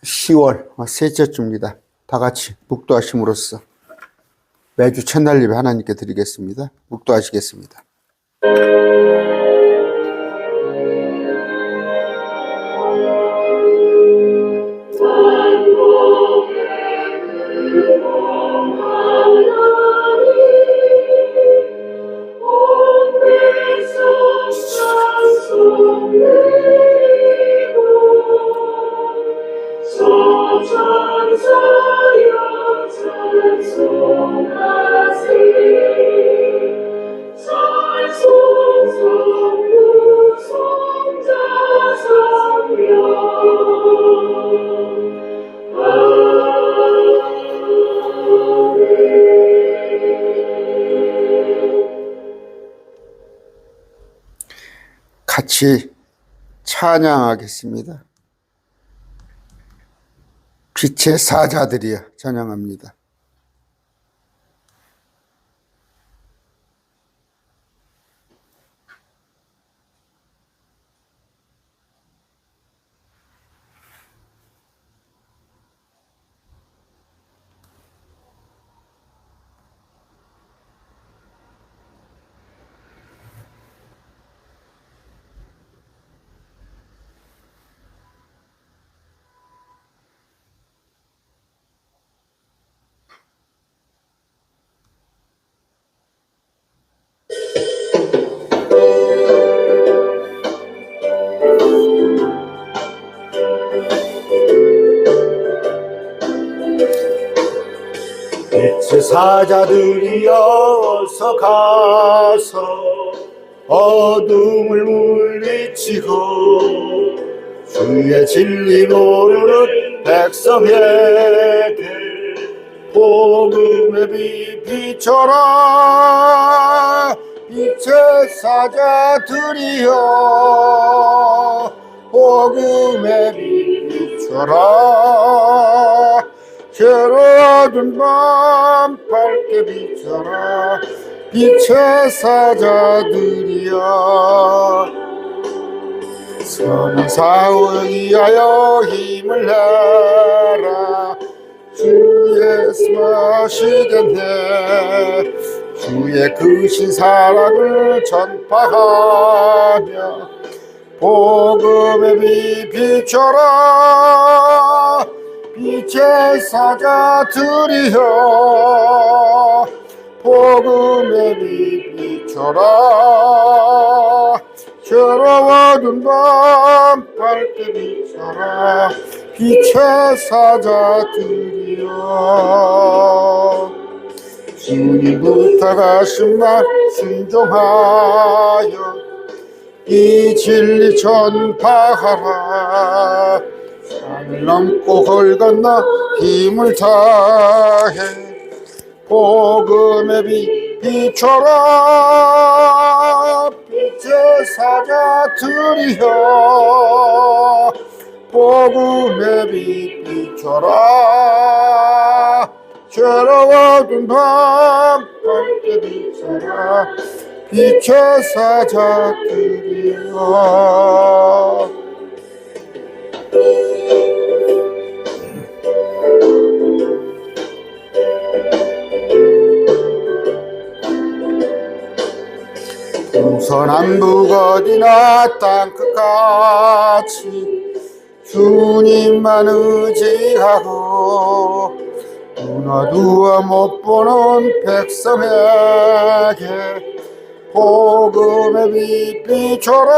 10월 셋째 주입니다. 다 같이 묵도하심으로써 매주 첫날 예배 하나님께 드리겠습니다. 묵도하시겠습니다. 같이 찬양하겠습니다. 빛의 사자들이여 찬양합니다. 빛의 사자들이여 어서 가서 어둠을 물리치고 주의 진리 모르는 백성에게 복음의 빛 비춰라. 빛의 사자들이여 복음의 빛 비춰라. 괴로워둔 밤 밝게 비춰라. 빛의 사자들이여 선한 사역을 위하여 힘을 내라. 주 예수 마시겠네. 주의 크신 사랑을 전파하며 복음의 빛 비춰라. 빛의 사자들이여 복음의 빛 비춰라. 괴로워둔 밤 밝게 비춰라. 빛의 사자들이여 주님 부탁하신 말 순종하여 이 진리 전파하라. 산을 넘고 걸 건너 힘을 다해 복음의 빛 비춰라. 빛의 사자들이여 복음의 빛 비춰라. 괴로워둔 밤 밝게 비춰라. 빛의 사자들이여 동서남북 어디나 땅끝같이 주님만 의지하고 눈 어두워 못 보는 백성에게 복음의 빛 비춰라.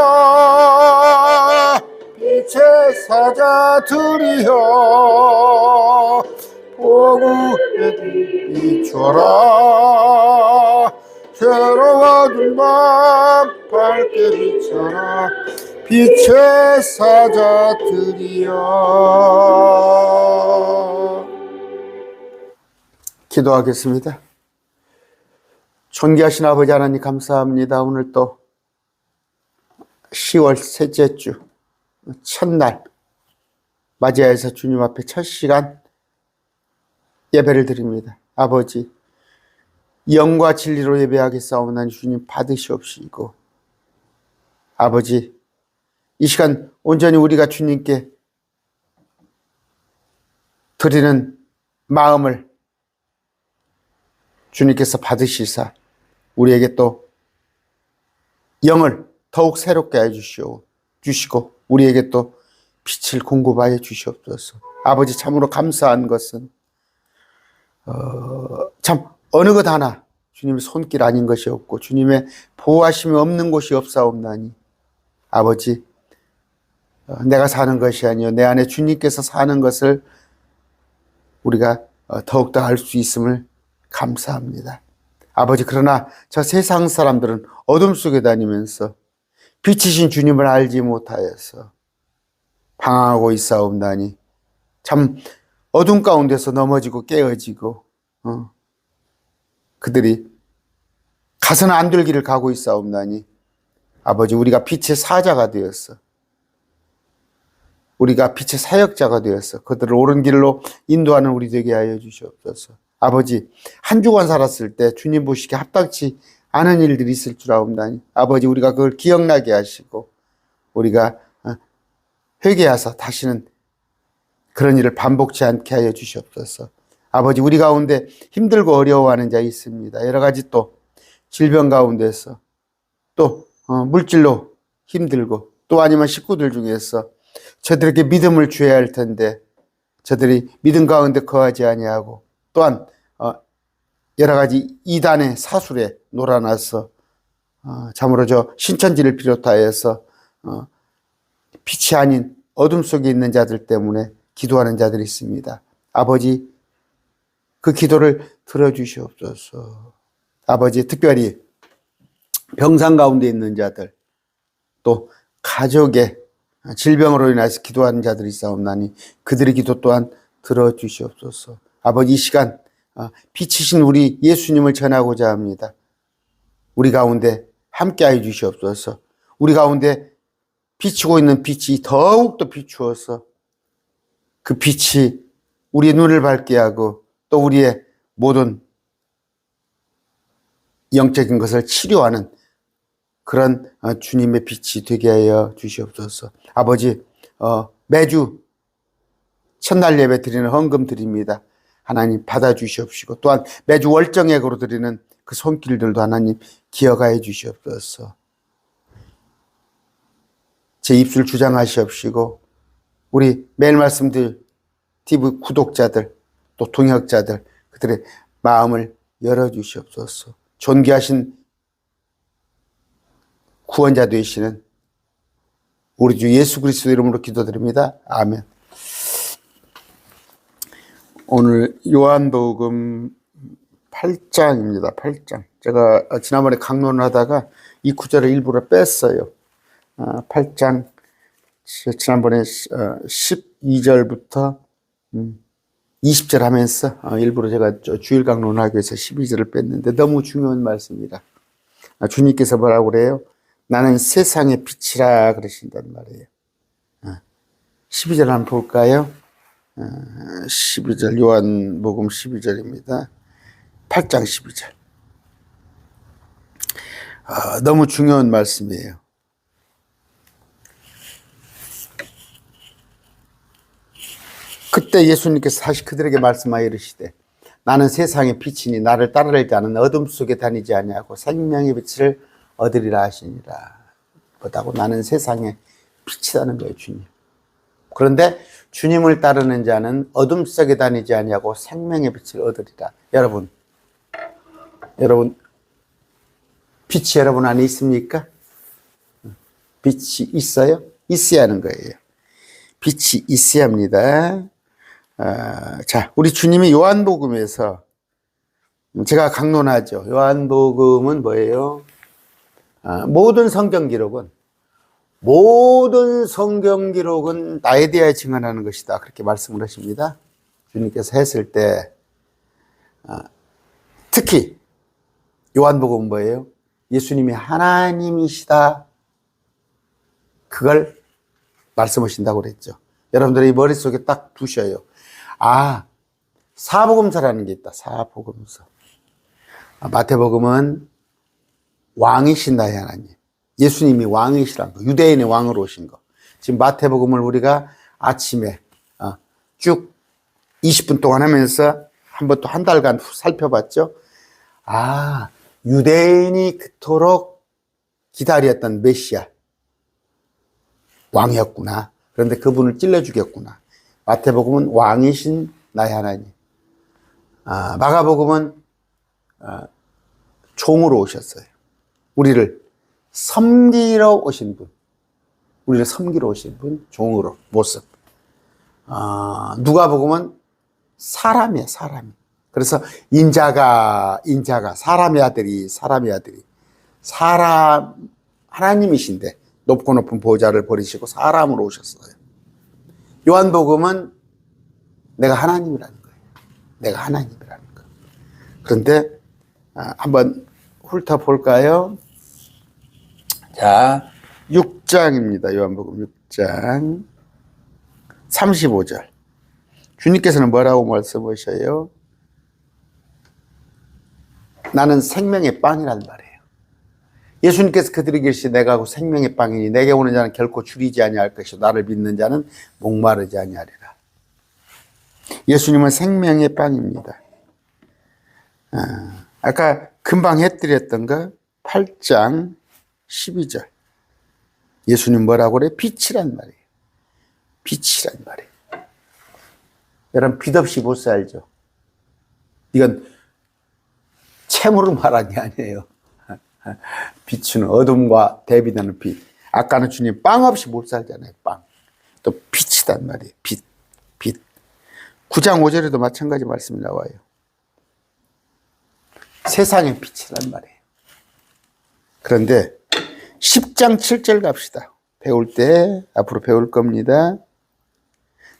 빛의 사자들이여 복음의 빛 비춰라. 괴로워둔 밤 밝게 비춰라. 빛의 사자들이여 기도하겠습니다. 존귀하신 아버지 하나님 감사합니다. 오늘 또 10월 셋째 주 첫날 맞이해서 주님 앞에 첫 시간 예배를 드립니다. 아버지 영과 진리로 예배하겠사오나니 주님 받으시옵시고, 아버지 이 시간 온전히 우리가 주님께 드리는 마음을 주님께서 받으시사 우리에게 또 영을 더욱 새롭게 해주시고 우리에게 또 빛을 공급하여 주시옵소서. 아버지, 참으로 감사한 것은 참 어느 것 하나 주님의 손길 아닌 것이 없고 주님의 보호하심이 없는 곳이 없사옵나니 아버지, 내가 사는 것이 아니요 내 안에 주님께서 사는 것을 우리가 더욱더 알 수 있음을 감사합니다. 아버지, 그러나 저 세상 사람들은 어둠 속에 다니면서 빛이신 주님을 알지 못하여서 방황하고 있사옵나니 참 어둠 가운데서 넘어지고 깨어지고 그들이 가서는 안 될 길을 가고 있사옵나니 아버지, 우리가 빛의 사자가 되었어. 우리가 빛의 사역자가 되어서 그들을 옳은 길로 인도하는 우리 되게 하여 주시옵소서. 아버지, 한 주간 살았을 때 주님 보시기에 합당치 않은 일들이 있을 줄 아옵나니 아버지, 우리가 그걸 기억나게 하시고 우리가 회개하사 다시는 그런 일을 반복치 않게 하여 주시옵소서. 아버지, 우리 가운데 힘들고 어려워하는 자 있습니다. 여러 가지 또 질병 가운데서 또 물질로 힘들고 또 아니면 식구들 중에서 저들에게 믿음을 주어야 할 텐데 저들이 믿음 가운데 거하지 아니하고 또한 여러 가지 이단의 사술에 놀아나서 참으로 저 신천지를 비롯하여서 빛이 아닌 어둠 속에 있는 자들 때문에 기도하는 자들이 있습니다. 아버지, 그 기도를 들어주시옵소서. 아버지, 특별히 병상 가운데 있는 자들 또 가족의 질병으로 인해서 기도하는 자들이 있사옵나니 그들의 기도 또한 들어주시옵소서. 아버지, 이 시간 빛이신 우리 예수님을 전하고자 합니다. 우리 가운데 함께하여 주시옵소서. 우리 가운데 비치고 있는 빛이 더욱더 비추어서 그 빛이 우리의 눈을 밝게 하고 또 우리의 모든 영적인 것을 치료하는 그런 주님의 빛이 되게 하여 주시옵소서. 아버지, 매주 첫날 예배 드리는 헌금 드립니다. 하나님 받아주시옵시고 또한 매주 월정액으로 드리는 그 손길들도 하나님 기억하여 주시옵소서. 제 입술 주장하시옵시고 우리 매일 말씀들 TV 구독자들 또 동역자들 그들의 마음을 열어주시옵소서. 존귀하신 구원자 되시는 우리 주 예수 그리스도 이름으로 기도드립니다. 아멘. 오늘 요한복음 8장입니다. 8장. 제가 지난번에 강론을 하다가 이 구절을 일부러 뺐어요. 8장 지난번에 12절부터 20절 하면서 일부러 제가 주일 강론을 하기 위해서 12절을 뺐는데 너무 중요한 말씀이라. 주님께서 뭐라고 그래요? 나는 세상의 빛이라 그러신단 말이에요. 12절 한번 볼까요? 12절 요한복음 12절입니다. 8장 12절. 너무 중요한 말씀이에요. 그때 예수님께서 다시 그들에게 말씀하여 이르시되 나는 세상의 빛이니 나를 따르는 자는 어둠 속에 다니지 아니하고 생명의 빛을 얻으리라 하시니라. 뭐다고? 나는 세상의 빛이라는 거예요, 주님. 그런데 주님을 따르는 자는 어둠 속에 다니지 아니하고 생명의 빛을 얻으리라. 여러분 빛이 여러분 안에 있습니까? 빛이 있어요? 있어야 하는 거예요. 빛이 있어야 합니다. 자, 우리 주님이 요한복음에서 제가 강론하죠. 요한복음은 뭐예요? 모든 성경 기록은 나에 대하여 증언하는 것이다. 그렇게 말씀을 하십니다. 주님께서 했을 때 특히 요한복음은 뭐예요? 예수님이 하나님이시다. 그걸 말씀하신다고 그랬죠. 여러분들이 머릿속에 딱 두셔요. 사복음서라는 게 있다. 사복음서. 마태복음은 왕이신 나의 하나님. 예수님이 왕이시란 거. 유대인의 왕으로 오신 거. 지금 마태복음을 우리가 아침에 쭉 20분 동안 하면서 한번 또 한 달간 살펴봤죠. 아, 유대인이 그토록 기다렸던 메시아 왕이었구나. 그런데 그분을 찔러 죽였구나. 마태복음은 왕이신 나의 하나님. 마가복음은 종으로 오셨어요. 우리를 섬기러 오신 분. 우리를 섬기러 오신 분, 종으로 모습. 누가복음은 사람이야, 사람. 그래서 인자가 사람의 아들이 사람 하나님이신데 높고 높은 보좌를 버리시고 사람으로 오셨어요. 요한복음은 내가 하나님이라는 거예요. 내가 하나님이라는 거. 그런데 한번 훑어볼까요? 자, 6장입니다. 요한복음 6장 35절. 주님께서는 뭐라고 말씀하셔요? 나는 생명의 빵이란 말이에요. 예수님께서 그들에게 이르시되 내가 그 생명의 빵이니 내게 오는 자는 결코 줄이지 아니할 것이요 나를 믿는 자는 목마르지 아니하리라. 예수님은 생명의 빵입니다. 아까 금방 해드렸던 거 8장 12절. 예수님 뭐라고 그래? 빛이란 말이에요. 빛이란 말이에요. 여러분, 빛 없이 못 살죠. 이건 채무로 말한 게 아니에요. 빛은 어둠과 대비되는 빛. 아까는 주님 빵 없이 못 살잖아요. 빵. 또 빛이란 말이에요. 빛. 9장 5절에도 마찬가지 말씀이 나와요. 세상의 빛이란 말이에요. 그런데 10장 7절 갑시다. 배울 때 앞으로 배울 겁니다.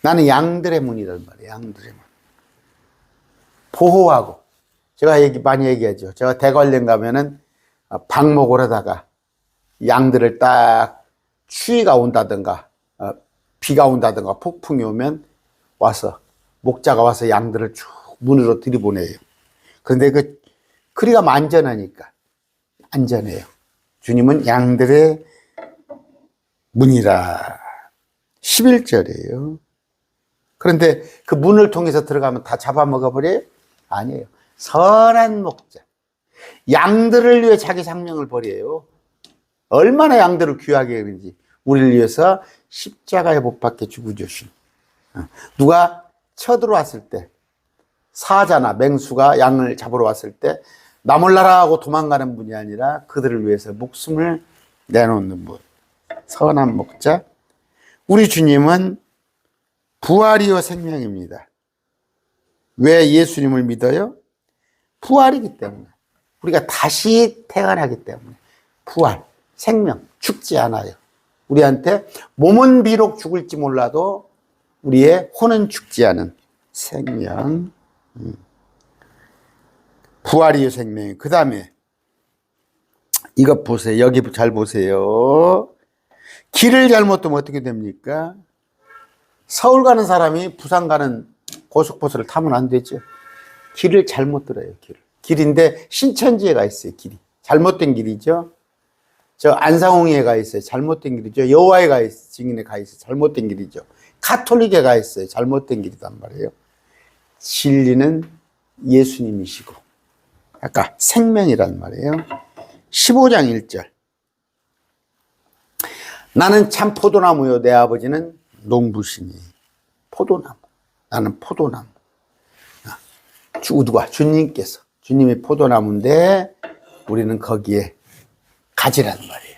나는 양들의 문이란 말이에요. 양들의 문. 보호하고. 제가 많이 얘기하죠. 제가 대관령 가면은 방목을 하다가 양들을 딱 추위가 온다든가 비가 온다든가 폭풍이 오면 와서 목자가 와서 양들을 쭉 문으로 들이보내요. 그런데 그리가 안전하니까 안전해요. 주님은 양들의 문이라. 11절이에요. 그런데 그 문을 통해서 들어가면 다 잡아먹어버려요? 아니에요. 선한 목자. 양들을 위해 자기 생명을 버려요. 얼마나 양들을 귀하게 했는지. 우리를 위해서 십자가에 못 박혀 죽으주신. 누가 쳐들어왔을 때 사자나 맹수가 양을 잡으러 왔을 때 나 몰라라 하고 도망가는 분이 아니라 그들을 위해서 목숨을 내놓는 분. 선한 목자. 우리 주님은 부활이요 생명입니다. 왜 예수님을 믿어요? 부활이기 때문에. 우리가 다시 태어나기 때문에. 부활, 생명, 죽지 않아요. 우리한테 몸은 비록 죽을지 몰라도 우리의 혼은 죽지 않은 생명. 부활이요 생명. 그 다음에 이것 보세요. 여기 잘 보세요. 길을 잘못 두면 어떻게 됩니까? 서울 가는 사람이 부산 가는 고속버스를 타면 안 되죠. 길을 잘못 들어요. 길인데 신천지에 가 있어요. 길이 잘못된 길이죠. 저 안상홍에 가 있어요. 잘못된 길이죠. 여호와에 가 있어요. 증인에 가 있어요. 잘못된 길이죠. 가톨릭에 가 있어요. 잘못된 길이단 말이에요. 진리는 예수님이시고 아까 생명이란 말이에요. 15장 1절. 나는 참 포도나무요 내 아버지는 농부시니. 포도나무. 나는 포도나무. 누가? 주님께서. 주님이 포도나무인데 우리는 거기에 가지란 말이에요.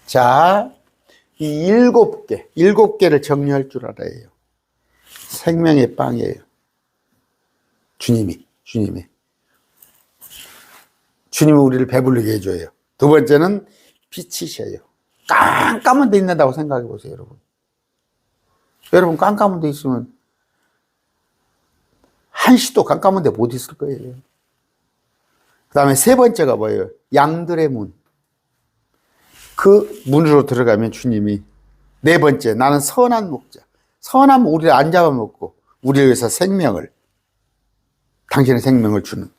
자, 이 7개를 정리할 줄 알아요. 생명의 빵이에요. 주님이 우리를 배부르게 해줘요. 두 번째는 빛이셔요. 깜깜한 데 있는다고 생각해 보세요, 여러분. 여러분, 깜깜한 데 있으면 한시도 깜깜한 데 못 있을 거예요. 그 다음에 세 번째가 뭐예요? 양들의 문. 그 문으로 들어가면 주님이. 네 번째, 나는 선한 목자. 선한 우리를 안 잡아먹고 우리를 위해서 당신의 생명을 주는.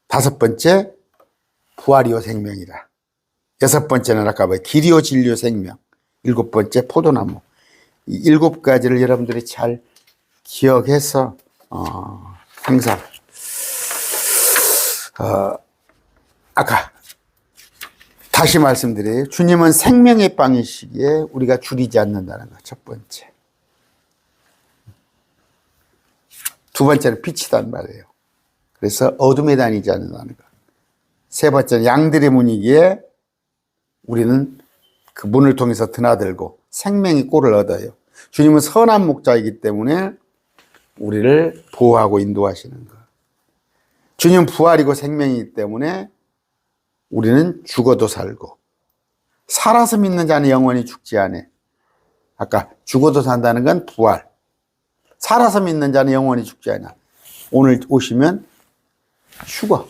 다섯 번째, 부활이요 생명이라. 여섯 번째는 아까 길이요 진리요 생명. 일곱 번째, 포도나무. 이 7가지를 여러분들이 잘 기억해서 항상 아까 다시 말씀드려요. 주님은 생명의 빵이시기에 우리가 줄이지 않는다는 거 첫 번째. 두 번째는 빛이란 말이에요. 그래서 어둠에 다니지 않는다는 거. 세 번째는 양들의 문이기에 우리는 그 문을 통해서 드나들고 생명의 꼴을 얻어요. 주님은 선한 목자이기 때문에 우리를 보호하고 인도하시는 거. 주님은 부활이고 생명이기 때문에 우리는 죽어도 살고, 살아서 믿는 자는 영원히 죽지 않아. 아까 죽어도 산다는 건 부활. 살아서 믿는 자는 영원히 죽지 않아. 오늘 오시면 죽어.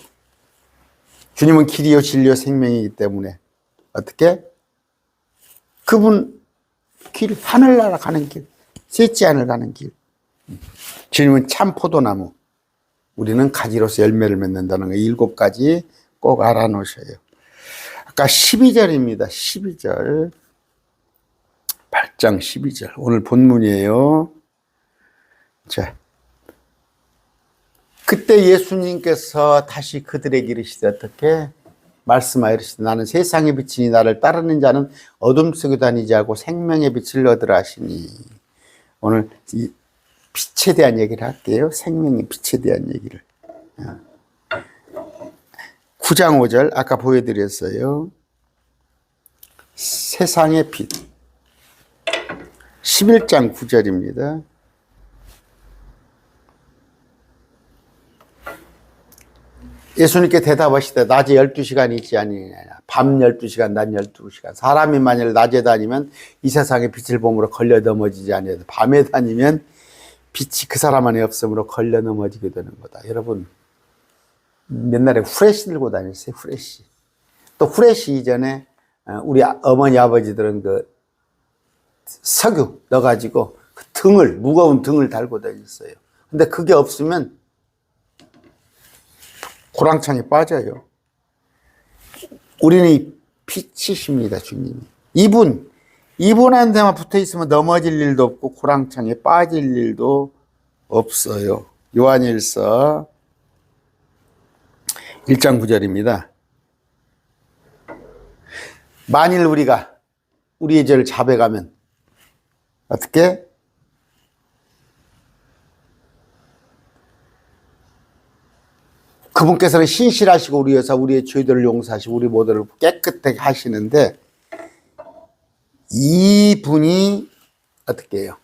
주님은 길이요 진리요 생명이기 때문에 어떻게? 그분 길, 하늘나라 가는 길, 셋째 하늘 가는 길. 주님은 참 포도나무. 우리는 가지로서 열매를 맺는다는 거 7가지 꼭 알아놓으셔요. 아까 12절입니다. 12절. 8장 12절. 오늘 본문이에요. 자, 그때 예수님께서 다시 그들에게 이르시되 어떻게? 말씀하여 이르시되 나는 세상의 빛이니 나를 따르는 자는 어둠 속에 다니지 않고 생명의 빛을 얻으라 하시니. 오늘 이 빛에 대한 얘기를 할게요. 생명의 빛에 대한 얘기를. 9장 5절 아까 보여드렸어요. 세상의 빛. 11장 9절입니다. 예수님께 대답하시되 낮에 12시간 있지 아니냐. 밤 12시간, 낮 12시간. 사람이 만일 낮에 다니면 이 세상의 빛을 보므로 걸려 넘어지지 아니하되 밤에 다니면 빛이 그 사람 안에 없으므로 걸려 넘어지게 되는 거다. 여러분, 옛날에 후레쉬 들고 다녔어요. 후레쉬. 또 후레쉬 이전에 우리 어머니 아버지들은 그 석유 넣어가지고 그 등을, 무거운 등을 달고 다녔어요. 근데 그게 없으면 고랑창에 빠져요. 우리는 이 빛이십니다, 주님이. 이분한테만 붙어 있으면 넘어질 일도 없고 고랑창에 빠질 일도 없어요. 요한일서 1장 9절입니다. 만일 우리가 우리의 죄를 자백하면 어떻게? 그분께서는 신실하시고 우리에서 우리의 죄들을 용서하시고 우리 모두를 깨끗하게 하시는데 이분이 어떻게 해요?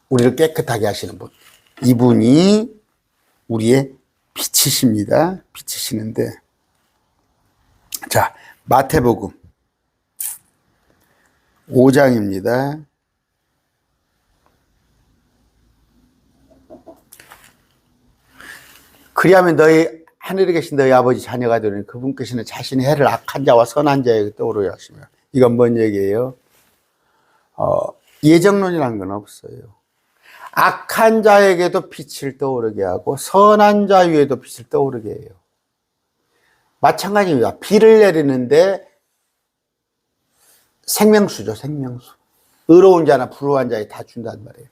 우리를 깨끗하게 하시는 분. 이분이 우리의 빛이십니다. 빛이시는데 자, 마태복음 5장입니다. 그리하면 너희 하늘에 계신 너희 아버지 자녀가 되는 그분께서는 자신의 해를 악한 자와 선한 자에게 떠오르게 하시며. 이건 뭔 얘기예요? 예정론이라는 건 없어요. 악한 자에게도 빛을 떠오르게 하고 선한 자 위에도 빛을 떠오르게 해요. 마찬가지입니다. 비를 내리는데 생명수죠, 생명수. 의로운 자나 불의한 자에 다 준단 말이에요.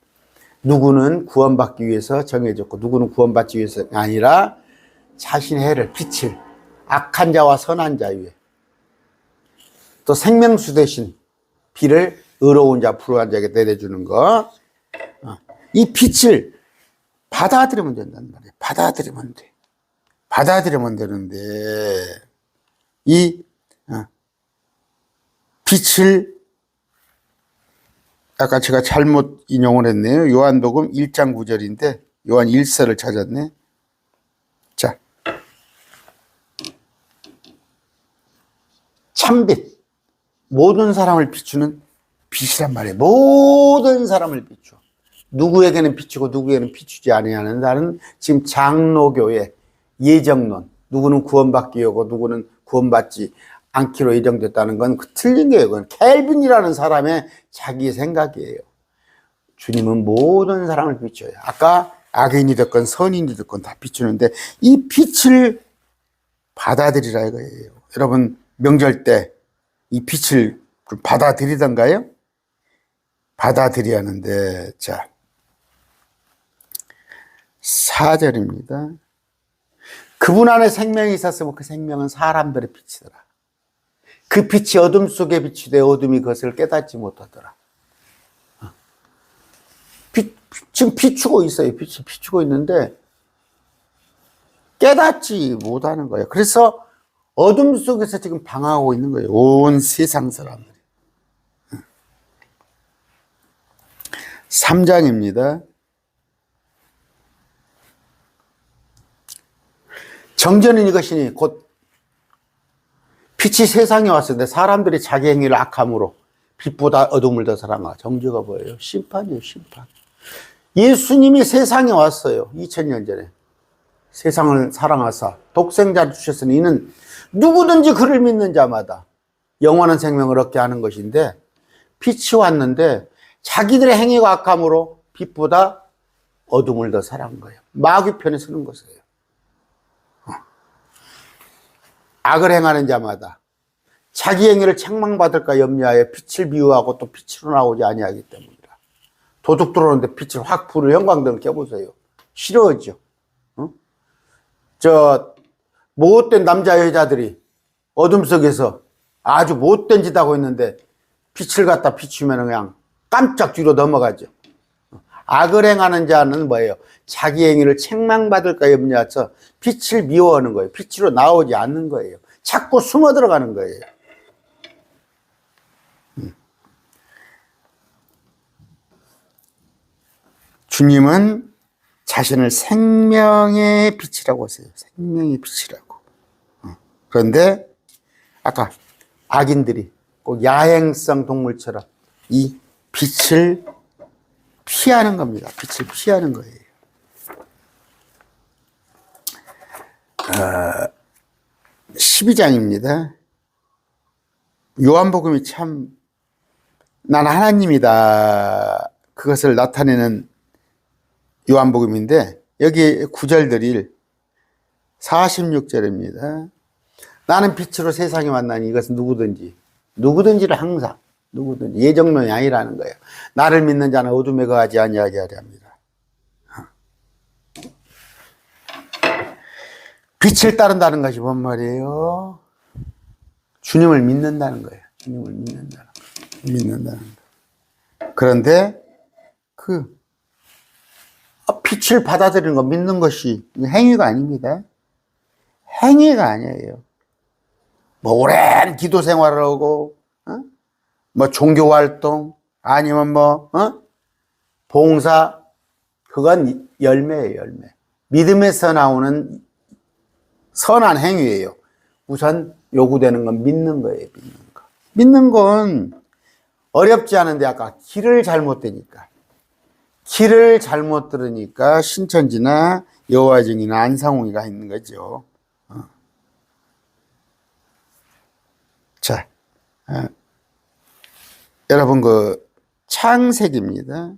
누구는 구원받기 위해서 정해졌고 누구는 구원받기 위해서 아니라 자신의 해를, 빛을 악한 자와 선한 자 위에 또 생명수 대신 비를 의로운 자, 불의한 자에게 내려주는 것. 이 빛을 받아들이면 된단 말이에요. 받아들이면 돼. 받아들이면 되는데 이 빛을 아까 제가 잘못 인용을 했네요. 요한복음 1장 9절인데 요한 1서를 찾았네. 자, 참빛. 모든 사람을 비추는 빛이란 말이에요. 모든 사람을 비춰. 누구에게는 비추고 누구에게는 비추지 아니하는 나는 지금 장로교의 예정론. 누구는 구원받기 위하고 누구는 구원받지 않기로 예정됐다는 건 틀린 거예요. 그건 켈빈이라는 사람의 자기 생각이에요. 주님은 모든 사람을 비춰요. 아까 악인이 됐건 선인이 됐건 다 비추는데 이 빛을 받아들이라 이거예요. 여러분 명절 때 이 빛을 좀 받아들이던가요? 받아들여야 하는데 자 4절입니다. 그분 안에 생명이 있었으면 그 생명은 사람들의 빛이더라. 그 빛이 어둠 속에 비추되 어둠이 그것을 깨닫지 못하더라. 지금 비추고 있어요. 빛이 비추고 있는데 깨닫지 못하는 거예요. 그래서 어둠 속에서 지금 방황하고 있는 거예요. 온 세상 사람들이. 3장입니다. 정죄는 이것이니 곧 빛이 세상에 왔을 때 사람들이 자기 행위를 악함으로 빛보다 어둠을 더 사랑하라. 정죄가 뭐예요? 심판이에요. 심판. 예수님이 세상에 왔어요. 2000년 전에. 세상을 사랑하사 독생자를 주셨으니 이는 누구든지 그를 믿는 자마다 영원한 생명을 얻게 하는 것인데, 빛이 왔는데 자기들의 행위가 악함으로 빛보다 어둠을 더 사랑한 거예요. 마귀 편에 서는 것이에요. 악을 행하는 자마다 자기 행위를 책망받을까 염려하여 빛을 미워하고 또 빛으로 나오지 아니하기 때문이라. 도둑 들어오는데 빛을 확 불을 형광등을 켜보세요. 싫어하죠. 저 못된 남자 여자들이 어둠 속에서 아주 못된 짓 하고 있는데 빛을 갖다 비추면 그냥 깜짝 뒤로 넘어가죠. 악을 행하는 자는 뭐예요? 자기 행위를 책망받을까 염려해서 빛을 미워하는 거예요. 빛으로 나오지 않는 거예요. 자꾸 숨어 들어가는 거예요. 주님은 자신을 생명의 빛이라고 하세요. 생명의 빛이라고. 그런데 아까 악인들이 꼭 야행성 동물처럼 이 빛을 피하는 겁니다. 빛을 피하는 거예요. 12장입니다. 요한복음이 참 난 하나님이다 그것을 나타내는 요한복음인데, 여기 구절들이 46절입니다. 나는 빛으로 세상에 왔나니 이것은 누구든지를 항상 누구든지 예정론이 아니라는 거예요. 나를 믿는 자는 어둠에 거하지 아니하게 하려 합니다. 빛을 따른다는 것이 뭔 말이에요? 주님을 믿는다는 거예요. 주님을 믿는다는 거. 그런데 빛을 받아들이는 거, 믿는 것이 행위가 아닙니다. 행위가 아니에요. 뭐 오랜 기도 생활을 하고, 뭐 종교 활동, 아니면 봉사, 그건 열매예요, 열매. 믿음에서 나오는 선한 행위예요. 우선 요구되는 건 믿는 거예요, 믿는 거. 믿는 건 어렵지 않은데 아까 길을 잘못 들으니까 신천지나 여호와증이나 안상홍이가 있는 거죠. 자, 여러분 창세기입니다.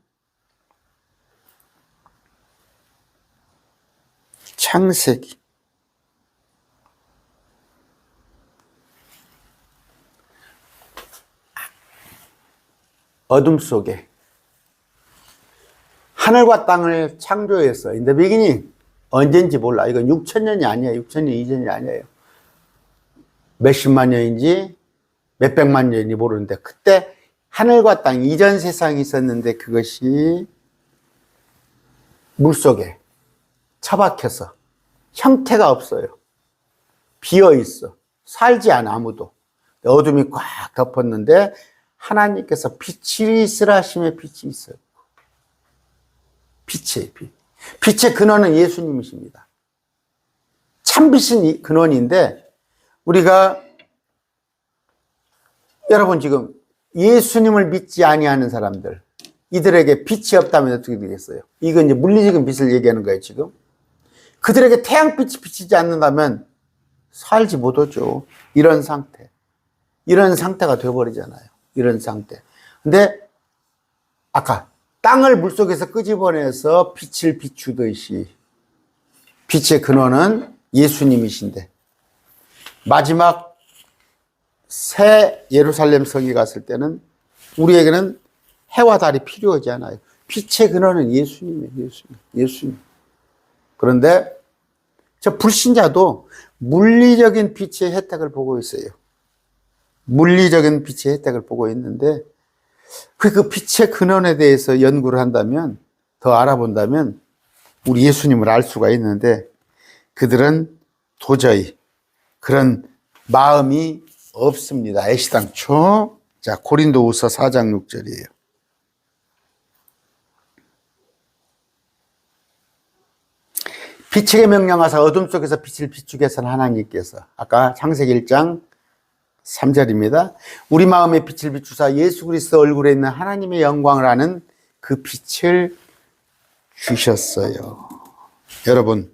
창세기. 어둠 속에 하늘과 땅을 창조했어. In the beginning. 언젠지 몰라. 이건 6,000년이 아니에요. 6,000년 이전이 아니에요. 몇십만 년인지 몇백만 년인지 모르는데, 그때 하늘과 땅 이전 세상이 있었는데 그것이 물속에 처박혀서 형태가 없어요. 비어 있어. 살지 않아, 아무도. 어둠이 꽉 덮었는데 하나님께서 빛이 있으라 하심에 빛이 있어요. 빛이에요, 빛. 빛의 근원은 예수님이십니다. 참빛은 근원인데, 우리가 여러분 지금 예수님을 믿지 아니하는 사람들, 이들에게 빛이 없다면 어떻게 되겠어요? 이건 이제 물리적인 빛을 얘기하는 거예요, 지금. 그들에게 태양빛이 비치지 않는다면 살지 못하죠. 이런 상태가 되어버리잖아요. 이런 상태. 근데 아까 땅을 물속에서 끄집어내서 빛을 비추듯이 빛의 근원은 예수님이신데, 마지막 새 예루살렘 성에 갔을 때는 우리에게는 해와 달이 필요하지 않아요. 빛의 근원은 예수님이에요. 예수님. 그런데 저 불신자도 물리적인 빛의 혜택을 보고 있어요. 물리적인 빛의 혜택을 보고 있는데 그 빛의 근원에 대해서 연구를 한다면, 더 알아본다면 우리 예수님을 알 수가 있는데 그들은 도저히 그런 마음이 없습니다. 애시당초. 자, 고린도후서 4장 6절이에요. 빛에게 명령하사 어둠 속에서 빛을 비추게 하신 하나님께서, 아까 창세기 1장 3절입니다. 우리 마음에 빛을 비추사 예수 그리스도 얼굴에 있는 하나님의 영광을 아는 그 빛을 주셨어요. 여러분,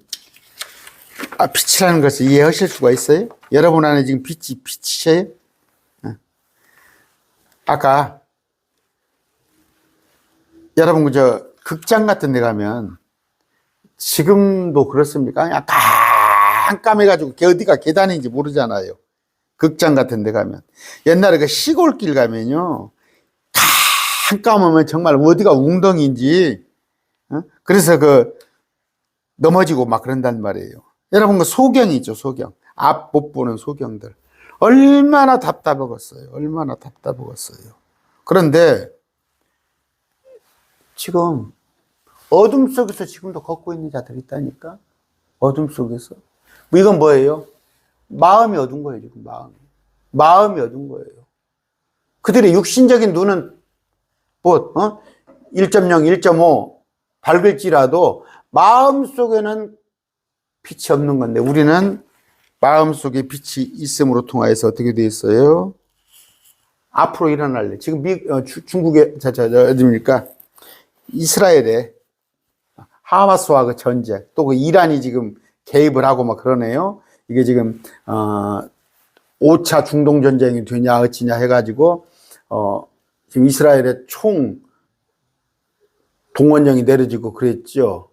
빛이라는 것을 이해하실 수가 있어요? 여러분 안에 지금 빛이세요? 아까 여러분 그저 극장 같은 데 가면 지금도 그렇습니까? 그냥 깜깜해가지고 어디가 계단인지 모르잖아요. 극장 같은 데 가면. 옛날에 그 시골길 가면요, 깜깜하면 정말 어디가 웅덩이인지, 그래서 넘어지고 막 그런단 말이에요. 여러분 그 소경이 있죠, 소경. 앞 못 보는 소경들. 얼마나 답답하겠어요. 얼마나 답답하겠어요. 그런데 지금 어둠 속에서 지금도 걷고 있는 자들이 있다니까? 어둠 속에서. 이건 뭐예요? 마음이 어두운 거예요, 지금 마음이 어두운 거예요. 그들의 육신적인 눈은 1.0, 1.5 밝을지라도 마음 속에는 빛이 없는 건데, 우리는 마음 속에 빛이 있음으로 통하여서 어떻게 되어 있어요? 앞으로 일어날래. 지금 중국에, 어디입니까? 이스라엘에 하마스와 그 전쟁, 또 그 이란이 지금 개입을 하고 막 그러네요. 이게 지금, 5차 중동 전쟁이 되냐, 어찌냐 해가지고, 지금 이스라엘의 총 동원령이 내려지고 그랬죠.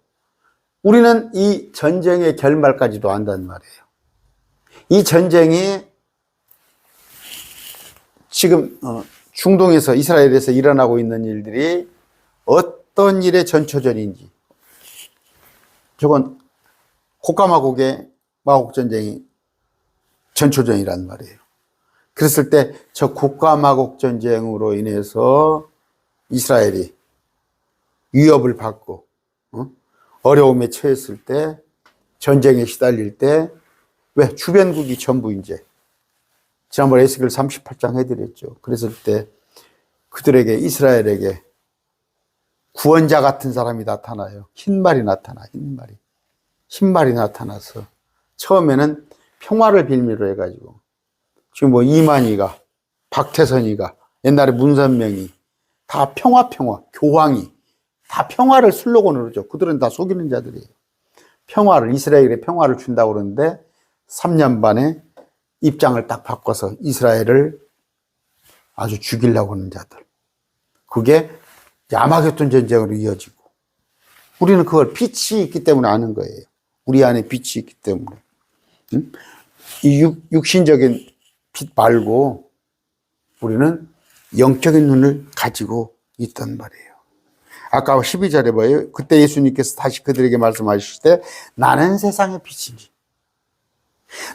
우리는 이 전쟁의 결말까지도 안단 말이에요. 이 전쟁이 지금 중동에서, 이스라엘에서 일어나고 있는 일들이 어떤 일의 전초전인지, 저건 콧가마곡의 마곡전쟁이 전초전이란 말이에요. 그랬을 때 저 콧가마곡 전쟁으로 인해서 이스라엘이 위협을 받고 어려움에 처했을 때, 전쟁에 시달릴 때, 왜? 주변국이 전부 이제, 지난번에 에스겔 38장 해드렸죠. 그랬을 때 그들에게, 이스라엘에게 구원자 같은 사람이 나타나요. 흰말이 나타나서 처음에는 평화를 빌미로 해가지고, 지금 뭐 이만희가, 박태선이가, 옛날에 문선명이 다 평화, 교황이 다 평화를 슬로건으로 죠. 그들은 다 속이는 자들이에요. 평화를, 이스라엘에 평화를 준다고 그러는데 3년 반에 입장을 딱 바꿔서 이스라엘을 아주 죽이려고 하는 자들. 그게 야마게돈 전쟁으로 이어지고, 우리는 그걸 빛이 있기 때문에 아는 거예요. 우리 안에 빛이 있기 때문에. 이 육신적인 빛 말고 우리는 영적인 눈을 가지고 있단 말이에요. 아까 12절에 뭐예요? 그때 예수님께서 다시 그들에게 말씀하실 때, 나는 세상의 빛이니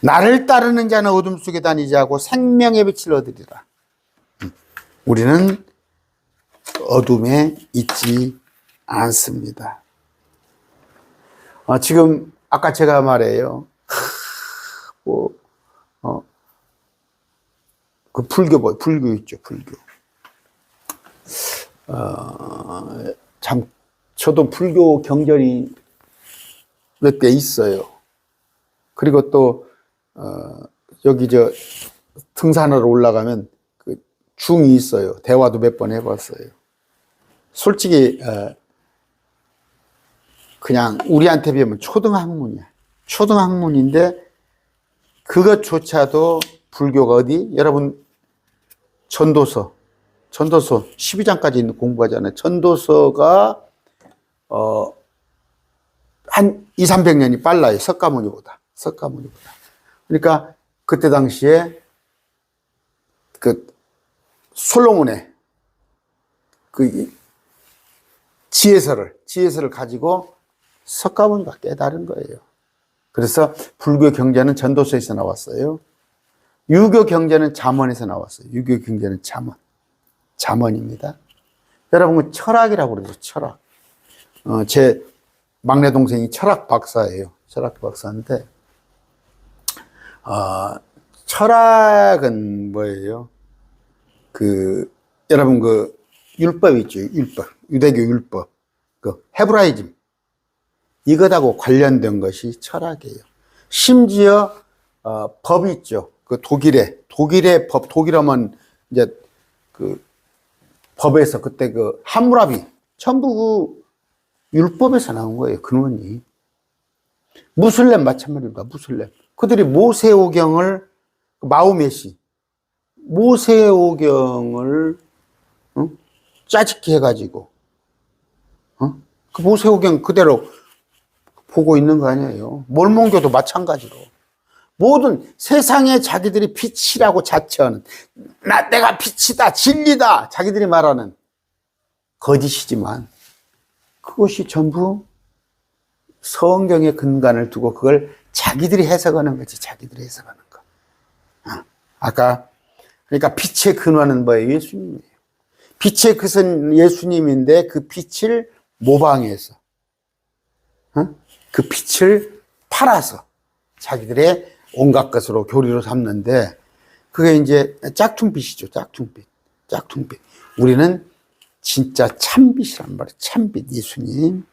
나를 따르는 자는 어둠 속에 다니지 않고 생명의 빛을 얻으리라. 우리는 어둠에 있지 않습니다. 지금 아까 제가 말해요. 그 불교 있죠, 불교. 참, 저도 불교 경전이 몇 개 있어요. 그리고 또, 여기 등산으로 올라가면 그 중이 있어요. 대화도 몇 번 해봤어요. 솔직히, 그냥 우리한테 비하면 초등학문이야. 초등학문인데, 그것조차도 불교가 어디? 여러분, 전도서 12장까지 공부하잖아요. 전도서가, 한 200~300년이 빨라요. 석가모니보다. 그러니까, 그때 당시에, 솔로몬의, 지혜서를 가지고 석가모니가 깨달은 거예요. 그래서 불교 경전은 전도서에서 나왔어요. 유교 경전은 잠언에서 나왔어요. 유교 경전은 잠언입니다. 여러분, 철학이라고 그러죠. 철학. 제 막내 동생이 철학 박사예요. 철학 박사인데, 철학은 뭐예요? 여러분, 율법 있죠. 율법. 유대교 율법. 헤브라이즘. 이것하고 관련된 것이 철학이에요. 심지어, 법이 있죠. 독일의 법, 독일어면 이제 법에서 그때 함무라비. 전부 율법에서 나온 거예요. 근원이. 무슬림 마찬가지입니다. 무슬림. 그들이 모세오경을, 마호메시, 모세오경을 짜집기 해가지고, 그 모세오경 그대로 보고 있는 거 아니에요. 몰몬교도 마찬가지로. 모든 세상에 자기들이 빛이라고 자처하는, 내가 빛이다, 진리다, 자기들이 말하는 거짓이지만, 그것이 전부 성경의 근간을 두고 그걸 자기들이 해석하는 거지, 자기들이 해석하는 거. 그러니까 빛의 근원은 뭐예요? 예수님이에요. 빛의 끝은 예수님인데 그 빛을 모방해서, 그 빛을 팔아서 자기들의 온갖 것으로 교리로 삼는데, 그게 이제 짝퉁빛이죠, 짝퉁빛. 우리는 진짜 참빛이란 말이에요. 참빛, 예수님.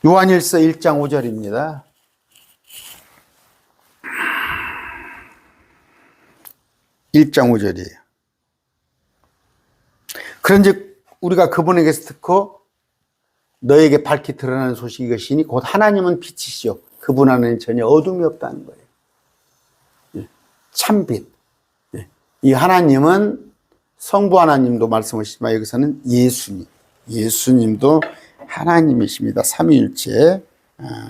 요한일서 1장 5절입니다. 1장 5절이에요. 그런즉 우리가 그분에게서 듣고 너에게 밝히 드러나는 소식이 이것이니 곧 하나님은 빛이시오. 그분 안에는 전혀 어둠이 없다는 거예요. 참빛. 이 하나님은 성부 하나님도 말씀하시지만 여기서는 예수님도 하나님이십니다. 삼위일체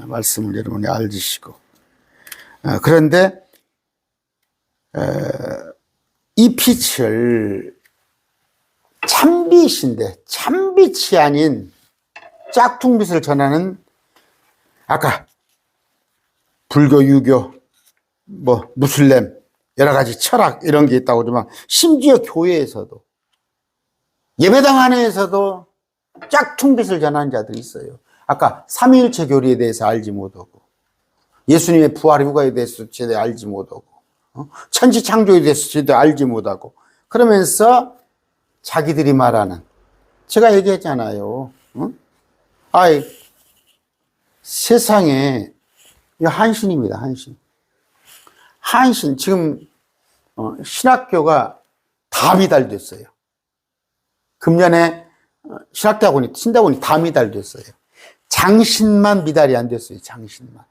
말씀을 여러분이 알으시고. 그런데 이 빛을 참빛인데 참빛이 아닌 짝퉁빛을 전하는, 아까 불교, 유교, 무슬림, 여러 가지 철학 이런 게 있다고 하지만 심지어 교회에서도, 예배당 안에서도 짝퉁빛을 전하는 자들이 있어요. 아까 삼위일체 교리에 대해서 알지 못하고, 예수님의 부활 휴가에 대해서 제대로 알지 못하고, 천지 창조에 대해서 제대로 알지 못하고, 그러면서 자기들이 말하는, 제가 얘기했잖아요. 세상에 한신입니다. 한신 지금 신학교가 다 미달됐어요. 금년에 신대학원이 다 미달됐어요. 장신만 미달이 안 됐어요. 장신만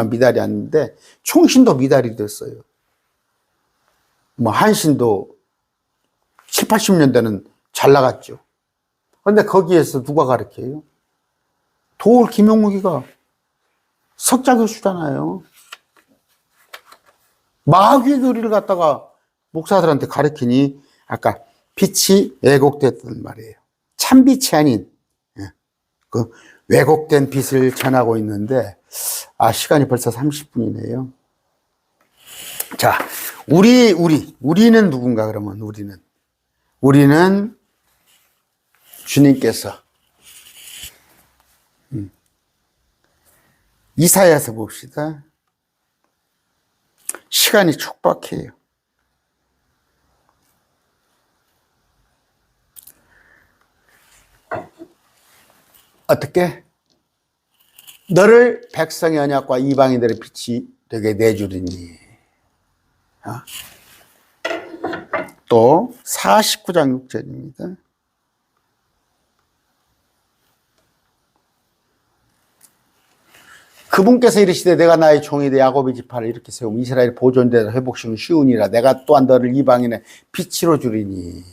미달이 안 됐는데 총신도 미달이 됐어요. 한신도 7, 80년대는 잘 나갔죠. 그런데 거기에서 누가 가르쳐요? 도올 김용욱이가 석자 교수잖아요. 마귀의 교리를 갖다가 목사들한테 가르치니 아까 빛이 왜곡됐단 말이에요. 참빛이 아닌 그 왜곡된 빛을 전하고 있는데, 시간이 벌써 30분이네요. 자, 우리는 누군가 그러면 우리는 주님께서 이사야서 봅시다. 시간이 촉박해요. 어떻게? 너를 백성의 언약과 이방인들의 빛이 되게 내주리니. 또 49장 6절입니다. 그분께서 이르시되 내가 나의 종이 되 야곱의 지파를 이렇게 세우면 이스라엘 보존되어 회복시키는 쉬우니라. 내가 또한 너를 이방인의 빛으로 주리니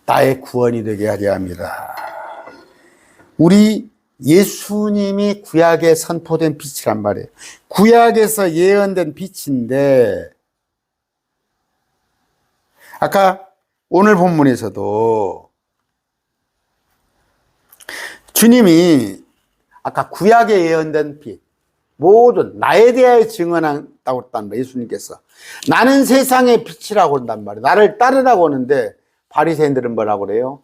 나의 구원이 되게 하려 함이라. 우리 예수님이 구약에 선포된 빛이란 말이에요. 구약에서 예언된 빛인데, 아까 오늘 본문에서도 주님이 아까 구약에 예언된 빛, 모든 나에 대하여 증언한다고 했단 말이에요. 예수님께서 나는 세상의 빛이라고 한단 말이에요. 나를 따르라고 하는데 바리새인들은 뭐라고 그래요?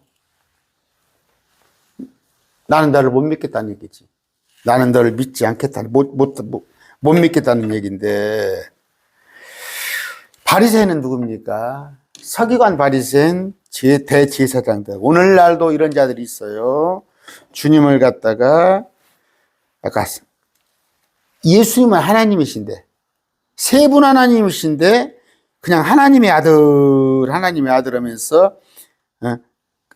나는 너를 못 믿겠다는 얘기지. 나는 너를 믿지 않겠다는, 못 믿겠다는 얘기인데, 바리새인은 누굽니까? 서기관 바리새인, 대제사장들. 오늘날도 이런 자들이 있어요. 주님을 갖다가 아까 예수님은 하나님이신데, 세 분 하나님이신데 그냥 하나님의 아들 하면서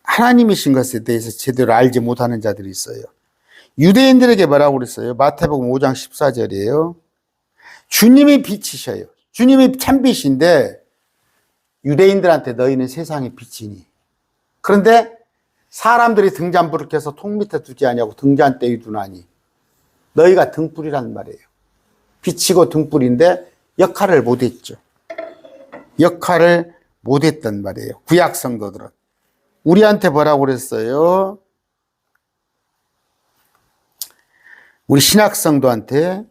하나님이신 것에 대해서 제대로 알지 못하는 자들이 있어요. 유대인들에게 뭐라고 그랬어요? 마태복음 5장 14절이에요. 주님이 빛이셔요. 주님이 참빛인데 유대인들한테 너희는 세상의 빛이니. 그런데 사람들이 등잔불을 켜서 통 밑에 두지 아니하고 등잔대에 두나니. 너희가 등불이란 말이에요. 빛이고 등불인데 역할을 못했죠. 역할을 못했단 말이에요. 구약 성도들은. 우리한테 뭐라고 그랬어요? 우리 신약 성도한테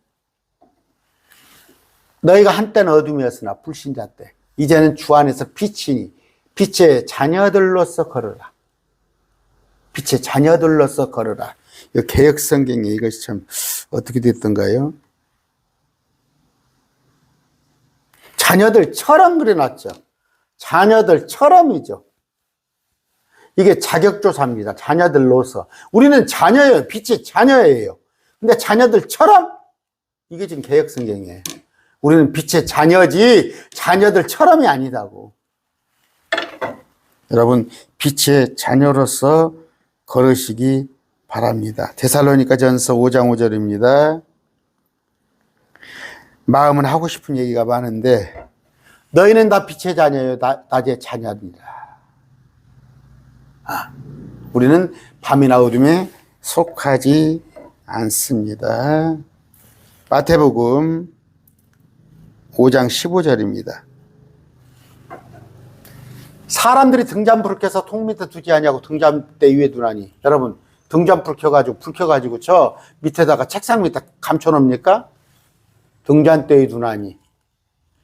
너희가 한때는 어둠이었으나 불신자 때 이제는 주 안에서 빛이니 빛의 자녀들로서 걸으라. 빛의 자녀들로서 걸으라. 이 개역 성경에 이것이 참 어떻게 됐던가요? 자녀들처럼 그려놨죠. 자녀들처럼이죠. 이게 자격조사입니다. 자녀들로서. 우리는 자녀예요. 빛의 자녀예요. 근데 자녀들처럼? 이게 지금 개역 성경이에요. 우리는 빛의 자녀지 자녀들처럼이 아니다고. 여러분, 빛의 자녀로서 걸으시기 바랍니다. 데살로니가전서 5장 5절입니다. 마음은 하고 싶은 얘기가 많은데 너희는 다 빛의 자녀요 낮의 자녀입니다. 우리는 밤이나 어둠에 속하지 않습니다. 마태복음 5장 15절입니다. 사람들이 등잔불을 켜서 통 밑에 두지 아니하고 등잔대 위에 두나니. 여러분, 등잔불 켜가지고 불 켜가지고 저 밑에다가 책상 밑에 감춰놓습니까? 등잔대에 두나니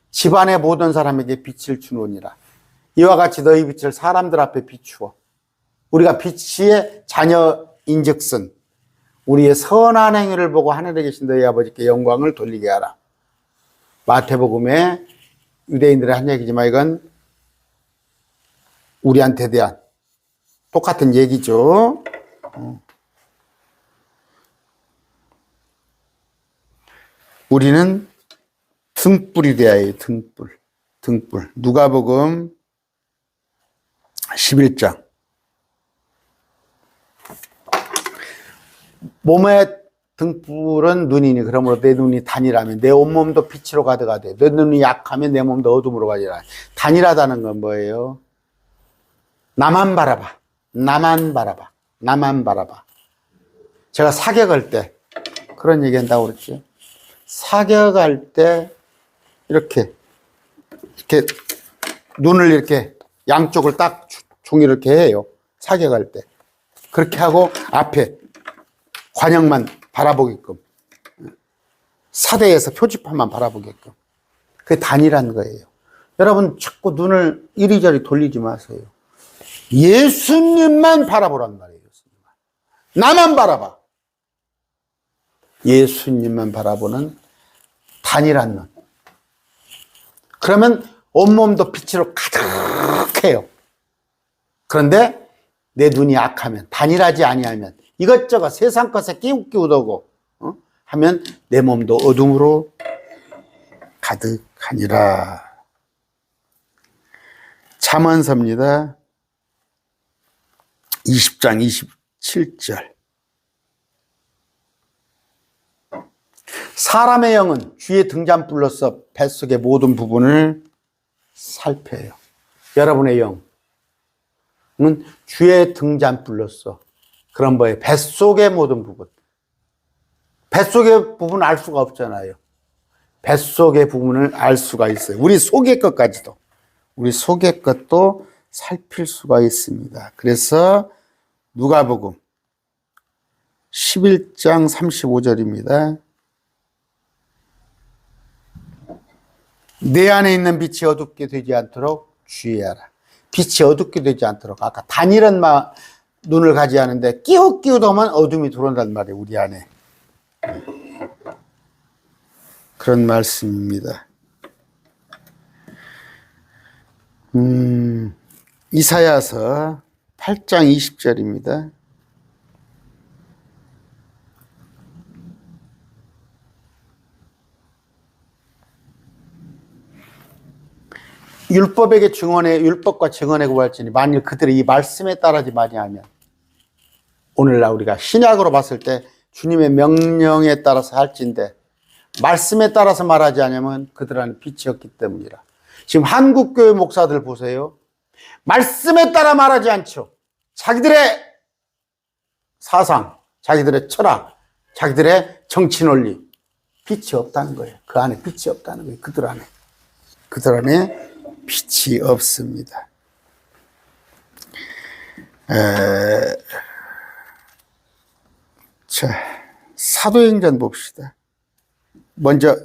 집안의 모든 사람에게 빛을 주노니라. 이와 같이 너희 빛을 사람들 앞에 비추어 우리가 빛의 자녀인즉슨 우리의 선한 행위를 보고 하늘에 계신 너희 아버지께 영광을 돌리게 하라. 마태복음에 유대인들의 한 얘기지만 이건 우리한테 대한 똑같은 얘기죠. 우리는 등불이 되어야 해요. 등불. 누가복음 11장. 몸의 등불은 눈이니 그러므로 내 눈이 단일하면 내 온몸도 빛으로 가득하되 내 눈이 약하면 내 몸도 어둠으로 가리라. 단일하다는 건 뭐예요? 나만 바라봐. 제가 사격할 때 그런 얘기 한다고 그랬죠. 사격할 때 이렇게 눈을 이렇게 양쪽을 딱 종이를 이렇게 해요. 사격할 때. 그렇게 하고 앞에 관역만 바라보게끔. 사대에서 표지판만 바라보게끔. 그게 단일한 거예요. 여러분 자꾸 눈을 이리저리 돌리지 마세요. 예수님만 바라보란 말이에요. 예수님만. 나만 바라봐. 예수님만 바라보는 단일한 눈. 그러면 온몸도 빛으로 가득해요. 그런데 내 눈이 약하면, 단일하지 아니하면, 이것저것 세상 것에 끼우끼우더고 하면 내 몸도 어둠으로 가득하니라. 잠언서입니다. 20장 27절. 사람의 영은 주의 등잔불로서 뱃속의 모든 부분을 살펴요. 여러분의 영은 주의 등잔불로서 그런 거예요. 뱃속의 모든 부분. 뱃속의 부분을 알 수가 없잖아요. 뱃속의 부분을 알 수가 있어요. 우리 속의 것까지도. 우리 속의 것도 살필 수가 있습니다. 그래서 누가복음 11장 35절입니다. 내 안에 있는 빛이 어둡게 되지 않도록 주의하라. 빛이 어둡게 되지 않도록. 아까 단일한 눈을 가지 않은데 끼우끼우더만 어둠이 들어온단 말이에요. 우리 안에. 그런 말씀입니다. 이사야서 8장 20절입니다. 율법과 증언에 구할지니 만일 그들이 이 말씀에 따르지 아니하면, 오늘날 우리가 신약으로 봤을 때 주님의 명령에 따라서 할진대 말씀에 따라서 말하지 않으면 그들 안에 빛이 없기 때문이라. 지금 한국교회 목사들 보세요. 말씀에 따라 말하지 않죠. 자기들의 사상, 자기들의 철학, 자기들의 정치 논리, 빛이 없다는 거예요. 그 안에 빛이 없다는 거예요. 그들 안에 빛이 없습니다. 자, 사도행전 봅시다. 먼저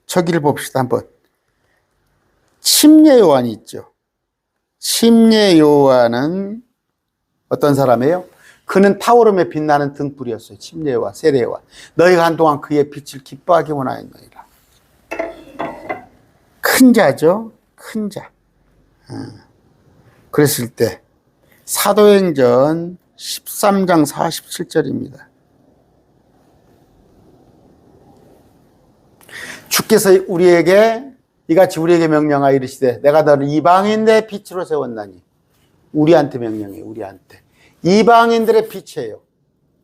저기를 봅시다. 한번. 침례 요한이 있죠. 침례 요한은 어떤 사람이에요? 그는 타오름에 빛나는 등불이었어요. 침례 요한, 세례 요한. 너희가 한동안 그의 빛을 기뻐하기 원하였느니라. 큰 자죠. 큰 자. 그랬을 때 사도행전 13장 47절입니다. 주께서 이같이 우리에게 명령하여 이르시되 내가 너를 이방인들의 빛으로 세웠나니. 우리한테 명령해요. 우리한테. 이방인들의 빛이에요.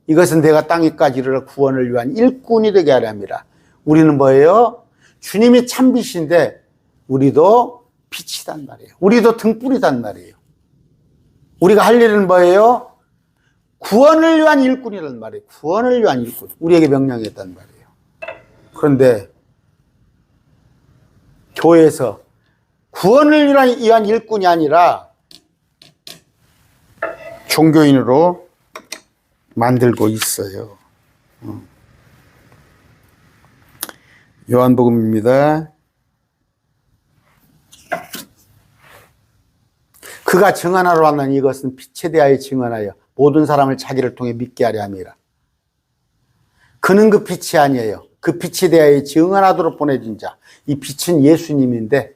이것은 내가 땅에까지 이르러 구원을 위한 일꾼이 되게 하려 함이라. 우리는 뭐예요? 주님이 참 빛인데 우리도 빛이단 말이에요. 우리도 등불이단 말이에요. 우리가 할 일은 뭐예요? 구원을 위한 일꾼이란 말이에요. 구원을 위한 일꾼. 우리에게 명령했단 말이에요. 그런데 교회에서 구원을 위한 일꾼이 아니라 종교인으로 만들고 있어요. 요한복음입니다. 그가 증언하러 왔나니 이것은 빛에 대하여 증언하여 모든 사람을 자기를 통해 믿게 하려 함이라. 그는 그 빛이 아니에요. 그 빛에 대하여 증언하도록 보내진 자. 이 빛은 예수님인데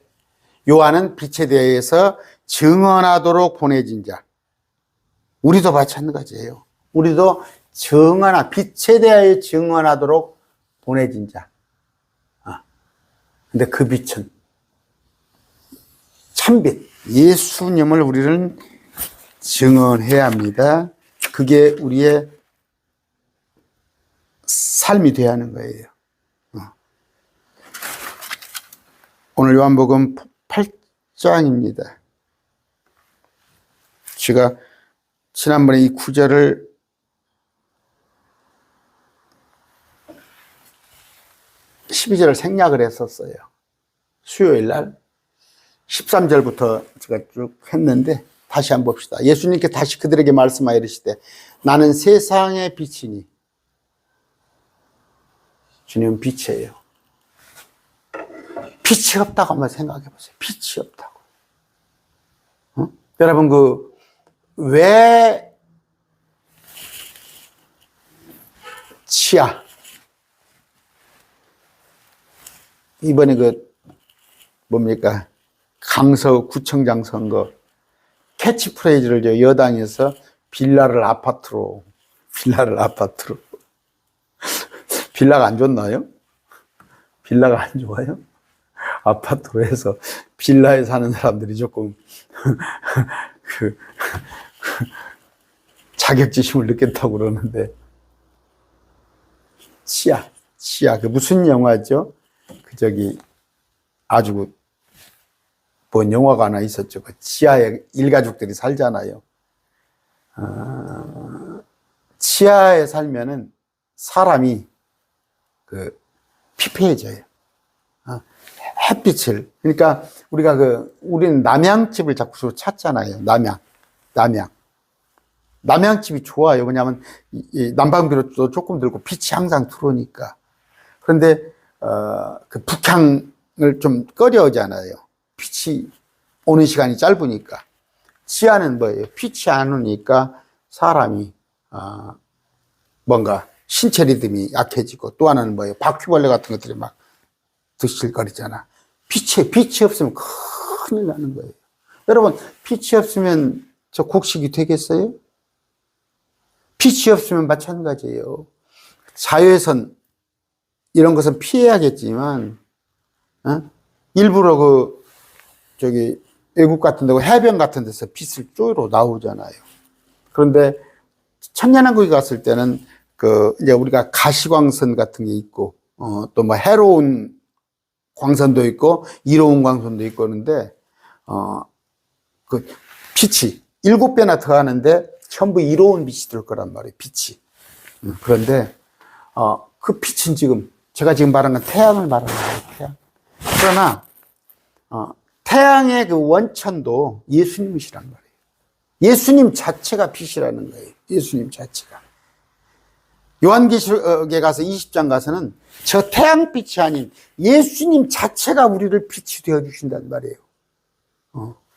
요한은 빛에 대해서 증언하도록 보내진 자. 우리도 마찬가지예요. 우리도 빛에 대하여 증언하도록 보내진 자. 근데 그 빛은 참빛, 예수님을 우리는 증언해야 합니다. 그게 우리의 삶이 되어야 하는 거예요. 오늘 요한복음 8장입니다. 제가 지난번에 이 구절을 생략을 했었어요. 수요일 날 13절부터 제가 쭉 했는데 다시 한번 봅시다. 예수님께 다시 그들에게 말씀하여 이르시되 나는 세상의 빛이니. 주님은 빛이에요. 빛이 없다고 한번 생각해 보세요. 빛이 없다고. 여러분 왜 치아 이번에 뭡니까? 강서 구청장 선거 캐치프레이즈를 여당에서 빌라를 아파트로 빌라가 안 좋나요? 빌라가 안 좋아요? 아파트로 해서 빌라에 사는 사람들이 조금 자격지심을 느꼈다고 그러는데 치아 그 무슨 영화죠? 아주 뭔 영화가 하나 있었죠. 그 치아에 일가족들이 살잖아요. 치아에 살면은 사람이 피폐해져요. 햇빛을. 그러니까 우리는 남양집을 자꾸 찾잖아요. 남양. 남양집이 좋아요. 왜냐하면 이 난방비로 조금 들고 빛이 항상 들어오니까. 그런데 그 북향을 좀 꺼려하잖아요. 빛이 오는 시간이 짧으니까. 지하는 뭐예요? 빛이 안 오니까 사람이 뭔가 신체 리듬이 약해지고, 또 하나는 뭐예요? 바퀴벌레 같은 것들이 막 드실거리잖아. 빛이 없으면 큰일 나는 거예요. 여러분, 빛이 없으면 저 곡식이 되겠어요? 빛이 없으면 마찬가지예요. 자외선 이런 것은 피해야겠지만, 일부러 외국 같은 데, 해변 같은 데서 빛을 쪼이로 나오잖아요. 그런데 천년왕국에 갔을 때는 이제 우리가 가시광선 같은 게 있고, 또 뭐 해로운 광선도 있고, 이로운 광선도 있고, 그런데, 그 빛이 7배나 더 하는데 전부 이로운 빛이 들 거란 말이에요, 빛이. 그런데, 그 빛은 제가 지금 말하는 건 태양을 말하는 거예요, 태양. 그러나, 태양의 그 원천도 예수님이시란 말이에요. 예수님 자체가 빛이라는 거예요. 예수님 자체가. 요한계시록에 가서 20장 가서는 저 태양빛이 아닌 예수님 자체가 우리를 빛이 되어주신단 말이에요.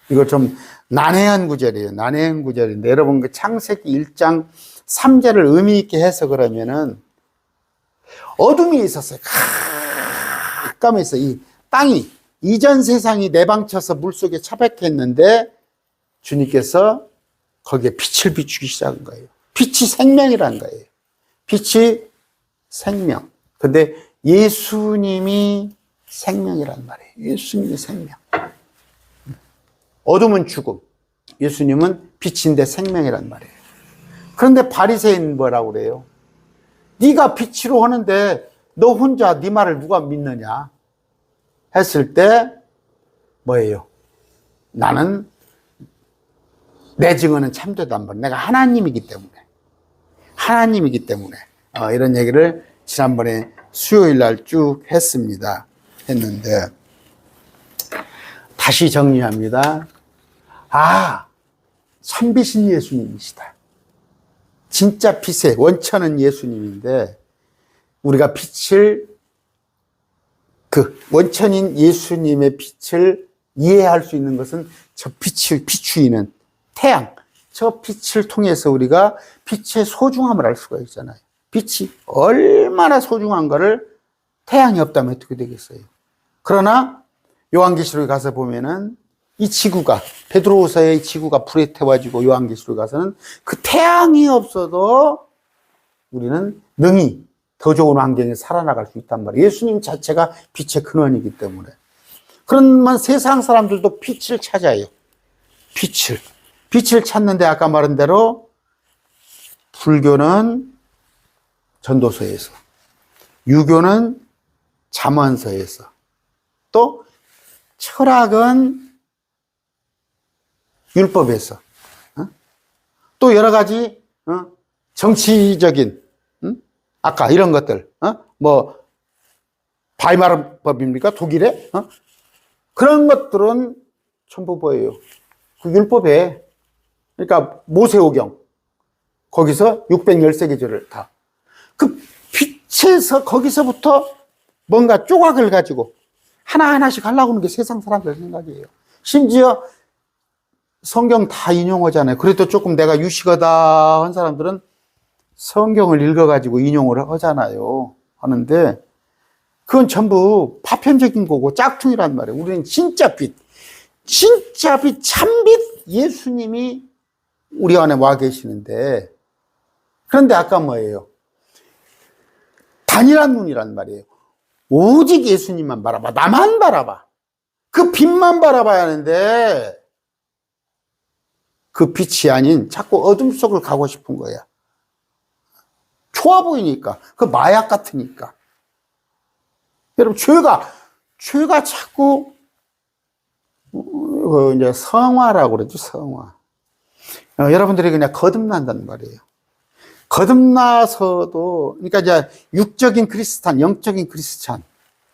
이거 좀 난해한 구절이에요. 난해한 구절인데, 여러분 그 창세기 1장 3절을 의미 있게 해석을 하면은, 어둠이 있었어요. 깜깜해서 이 땅이, 이전 세상이 내방쳐서 물속에 처박혔는데 주님께서 거기에 빛을 비추기 시작한 거예요. 빛이 생명이라는 거예요. 빛이 생명. 근데 예수님이 생명이란 말이에요. 예수님이 생명. 어둠은 죽음. 예수님은 빛인데 생명이란 말이에요. 그런데 바리새인은 뭐라고 그래요? 네가 빛으로 하는데 너 혼자 네 말을 누가 믿느냐? 했을 때 뭐예요? 나는 내 증언은 참되단 말이에요. 내가 하나님이기 때문에 이런 얘기를 지난번에 수요일 날 쭉 했는데, 다시 정리합니다. 참빛인 예수님이시다. 진짜 빛의 원천은 예수님인데, 우리가 원천인 예수님의 빛을 이해할 수 있는 것은 저 빛을 비추이는 태양, 저 빛을 통해서 우리가 빛의 소중함을 알 수가 있잖아요. 빛이 얼마나 소중한가를 태양이 없다면 어떻게 되겠어요? 그러나 요한계시록에 가서 보면은 이 지구가, 베드로후서의 지구가 불에 태워지고 요한계시록에 가서는 그 태양이 없어도 우리는 능히 더 좋은 환경에 살아나갈 수 있단 말이에요. 예수님 자체가 빛의 근원이기 때문에. 그러면 세상 사람들도 빛을 찾아요. 빛을 찾는데 아까 말한 대로 불교는 전도서에서, 유교는 잠언서에서, 또 철학은 율법에서, 또 여러 가지 정치적인, 아까 이런 것들, 뭐 바이마르 법입니까? 독일의 그런 것들은 전부 뭐예요? 그 율법에, 그러니까 모세오경, 거기서 613계절을 다. 그 빛에서 거기서부터 뭔가 조각을 가지고 하나하나씩 하려고 하는 게 세상 사람들 생각이에요. 심지어 성경 다 인용하잖아요. 그래도 조금 내가 유식하다 한 사람들은 성경을 읽어가지고 인용을 하잖아요. 하는데 그건 전부 파편적인 거고 짝퉁이란 말이에요. 우리는 진짜 빛, 참빛 예수님이 우리 안에 와 계시는데, 그런데 아까 뭐예요? 단일한 눈이란 말이에요. 오직 예수님만 바라봐. 나만 바라봐. 그 빛만 바라봐야 하는데 그 빛이 아닌 자꾸 어둠 속을 가고 싶은 거야. 좋아 보이니까. 그 마약 같으니까. 여러분, 죄가 자꾸 이제 성화라고 그러죠, 성화. 여러분들이 그냥 거듭난다는 말이에요. 거듭나서도, 그러니까 이제 육적인 크리스찬, 영적인 크리스찬,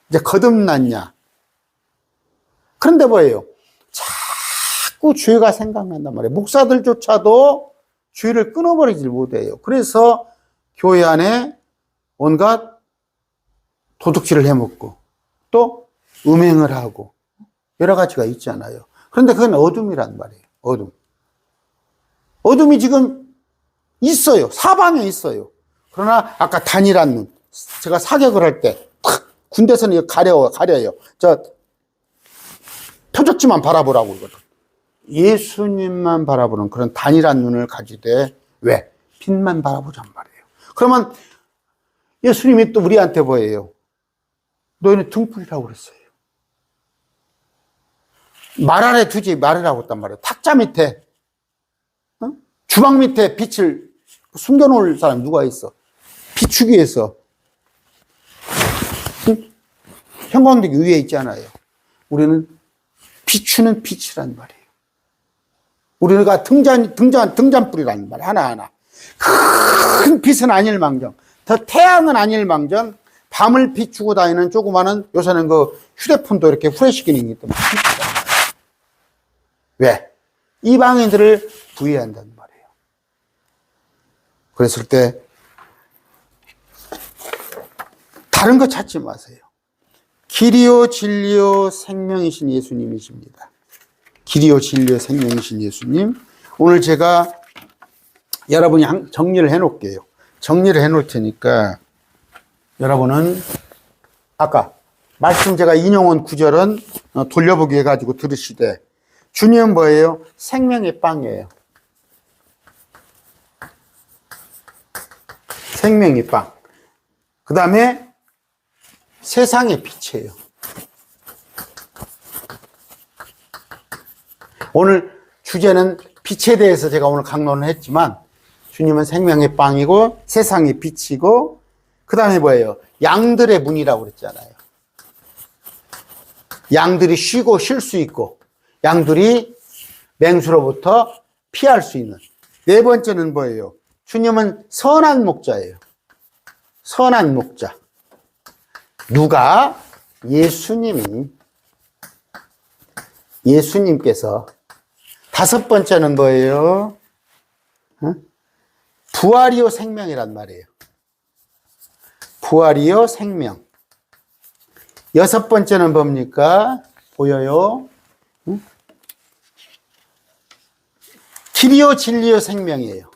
이제 거듭났냐. 그런데 뭐예요? 자꾸 죄가 생각난단 말이에요. 목사들조차도 주의를 끊어버리질 못해요. 그래서 교회 안에 온갖 도둑질을 해먹고 또 음행을 하고 여러 가지가 있잖아요. 그런데 그건 어둠이란 말이에요. 어둠이 지금 있어요. 사방에 있어요. 그러나 아까 단일한 눈, 제가 사격을 할 때 군대에서는 가려요. 저 표적지만 바라보라고 그러거든. 예수님만 바라보는 그런 단일한 눈을 가지되 왜? 빛만 바라보잔 말이에요. 그러면 예수님이 또 우리한테 뭐예요? 너희는 등불이라고 그랬어요. 말 아래 두지 말으라고 했단 말이에요. 탁자 밑에, 주방 밑에 빛을 숨겨놓을 사람 누가 있어? 비추기 위해서. 형광등 위에 있잖아요. 우리는 비추는 빛이란 말이에요. 우리가 등잔불이라는 말 하나하나. 큰 빛은 아닐망정, 더 태양은 아닐망정, 밤을 비추고 다니는 조그마한, 요새는 그 휴대폰도 이렇게 후레쉬 기능이 있단 말이에요. 왜? 이방인들을 부의한단 말이에요. 그랬을 때 다른 거 찾지 마세요. 길이요 진리요 생명이신 예수님이십니다. 길이요 진리요 생명이신 예수님. 오늘 제가 여러분이 정리를 해놓을게요. 정리를 해놓을 테니까 여러분은 아까 말씀 제가 인용한 구절은 돌려보기 해가지고 들으시되, 주님은 뭐예요? 생명의 빵이에요. 생명의 빵. 그 다음에 세상의 빛이에요. 오늘 주제는 빛에 대해서 제가 오늘 강론을 했지만, 주님은 생명의 빵이고 세상의 빛이고, 그 다음에 뭐예요? 양들의 문이라고 그랬잖아요. 양들이 쉬고 쉴 수 있고, 양들이 맹수로부터 피할 수 있는. 네 번째는 뭐예요? 주님은 선한 목자예요. 선한 목자. 누가? 예수님께서. 다섯 번째는 뭐예요? 부활이요 생명이란 말이에요. 부활이요 생명. 여섯 번째는 뭡니까? 보여요? 길이요 진리요 생명이에요.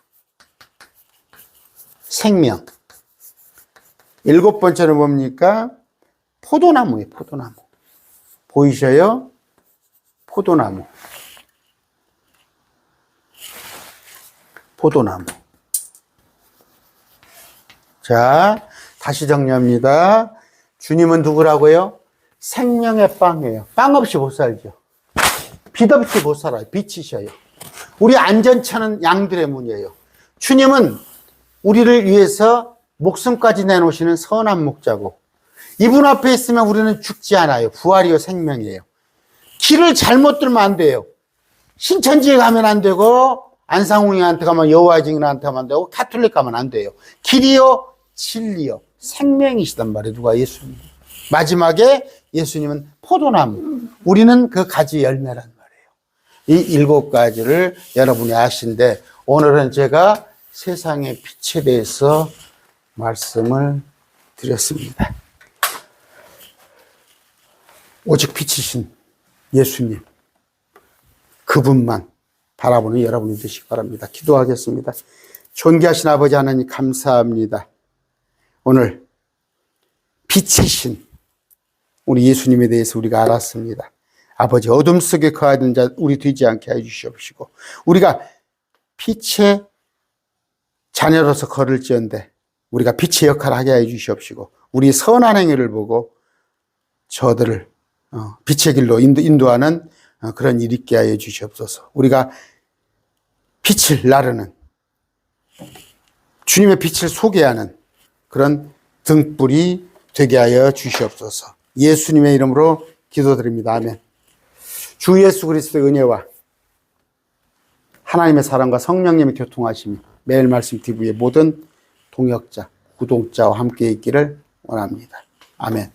생명. 일곱 번째는 뭡니까? 포도나무예요. 포도나무. 보이셔요? 포도나무. 포도나무. 자, 다시 정리합니다. 주님은 누구라고요? 생명의 빵이에요. 빵 없이 못 살죠. 빛 없이 못 살아요. 빛이셔요. 우리 안전처는 양들의 문이에요. 주님은 우리를 위해서 목숨까지 내놓으시는 선한 목자고, 이분 앞에 있으면 우리는 죽지 않아요. 부활이요 생명이에요. 길을 잘못 들면 안 돼요. 신천지에 가면 안 되고, 안상훈이한테 가면, 여호와의 증인한테 가면 안 되고, 카톨릭 가면 안 돼요. 길이요 진리요 생명이시단 말이에요. 누가? 예수님. 마지막에 예수님은 포도나무, 우리는 그 가지 열매란 말이에요. 이 일곱 가지를 여러분이 아신데, 오늘은 제가 세상의 빛에 대해서 말씀을 드렸습니다. 오직 빛이신 예수님, 그분만 바라보는 여러분이 되시기 바랍니다. 기도하겠습니다. 존귀하신 아버지 하나님, 감사합니다. 오늘 빛이신 우리 예수님에 대해서 우리가 알았습니다. 아버지, 어둠 속에 거하던 자 우리 되지 않게 해주시옵시고, 우리가 빛의 자녀로서 걸을지언데 우리가 빛의 역할을 하게 해주시옵시고, 우리 선한 행위를 보고 저들을 빛의 길로 인도하는 그런 일 있게 하여 주시옵소서. 우리가 빛을 나르는, 주님의 빛을 소개하는 그런 등불이 되게 하여 주시옵소서. 예수님의 이름으로 기도드립니다. 아멘. 주 예수 그리스도의 은혜와 하나님의 사랑과 성령님의 교통하심이 매일 말씀 TV의 모든 동역자, 구독자와 함께 있기를 원합니다. 아멘.